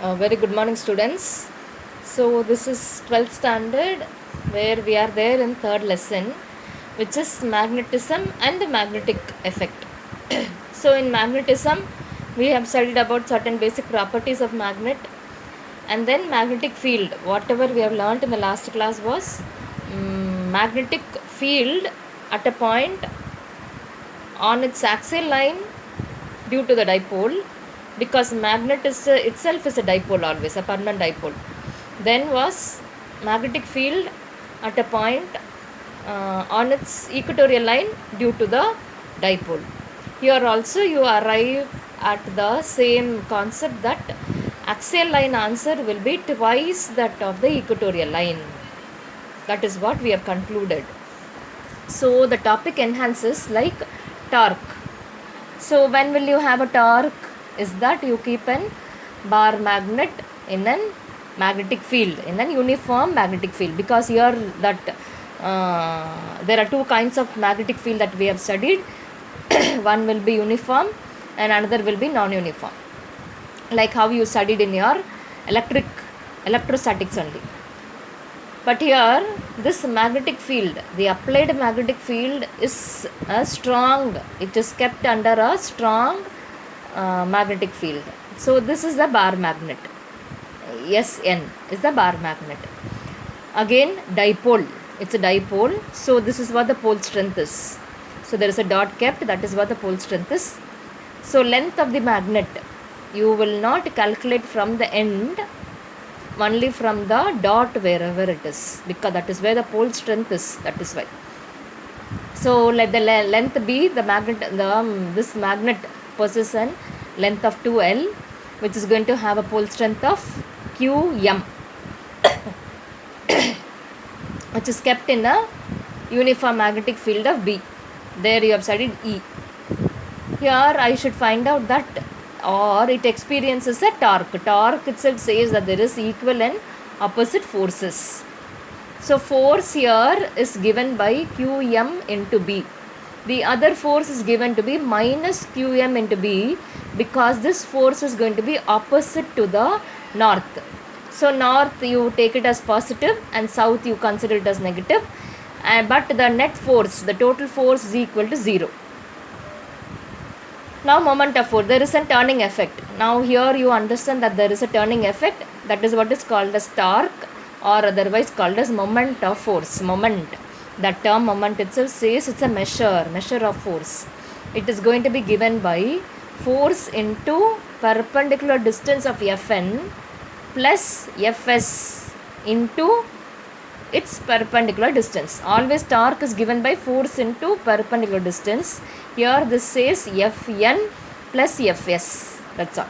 Very good morning, students. So, this is 12th standard where we are there in third lesson, which is magnetism and the magnetic effect. So, in magnetism, we have studied about certain basic properties of magnet, and then magnetic field. Whatever we have learnt in the last class was magnetic field at a point on its axial line due to the dipole, because magnet is itself is a dipole, always a permanent dipole. Then was magnetic field at a point on its equatorial line due to the dipole. Here also you arrive at the same concept, that axial line answer will be twice that of the equatorial line. That is what we have concluded. So the topic enhances like torque. So when will you have a torque? Is that you keep an bar magnet in an magnetic field, in an uniform magnetic field, because here that there are two kinds of magnetic field that we have studied. One will be uniform and another will be non-uniform, like how you studied in your electrostatics only. But here this magnetic field, the applied magnetic field is a strong, it is kept under a strong magnetic field. So this is the bar magnet. Sn is the bar magnet. Again dipole, it's a dipole, so this is what the pole strength is. So there is a dot kept, that is what the pole strength is. So length of the magnet you will not calculate from the end, only from the dot wherever it is, because that is where the pole strength is, that is why. So let the length be the magnet, this magnet possesses an length of 2L, which is going to have a pole strength of Qm, which is kept in a uniform magnetic field of B. There you have studied E. Here I should find out that, or it experiences a torque. Torque itself says that there is equal and opposite forces. So force here is given by Qm into B. The other force is given to be minus Qm into B, because this force is going to be opposite to the north. So north you take it as positive and south you consider it as negative, but the net force, the total force is equal to 0. Now moment of force, there is a turning effect. Now here you understand that there is a turning effect, that is what is called as torque, or otherwise called as moment of force. Moment, that term moment itself says it's a measure of force. It is going to be given by force into perpendicular distance of Fn plus Fs into its perpendicular distance. Always torque is given by force into perpendicular distance. Here this says Fn plus Fs, that's all.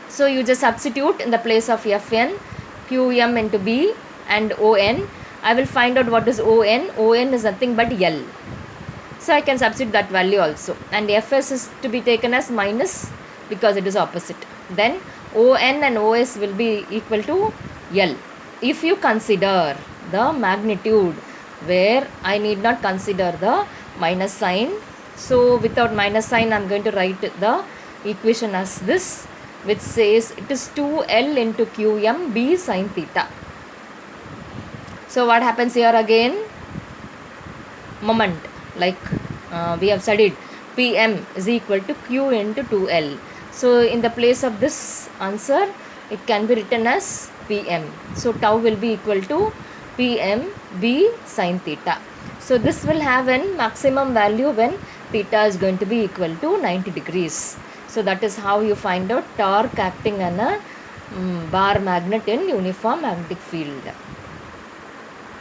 So you just substitute in the place of Fn Qm into B and On. I will find out what is On. On is nothing but L. So I can substitute that value also, and Fs is to be taken as minus because it is opposite. Then On and Os will be equal to L. If you consider the magnitude, where I need not consider the minus sign, so without minus sign I am going to write the equation as this, which says it is 2L into Qm B sin theta. So what happens here again? Moment, like we have studied, Pm is equal to Q into 2L. So in the place of this answer, it can be written as Pm. So tau will be equal to Pm B sin theta. So this will have a maximum value when theta is going to be equal to 90 degrees. So that is how you find out torque acting on a bar magnet in uniform magnetic field.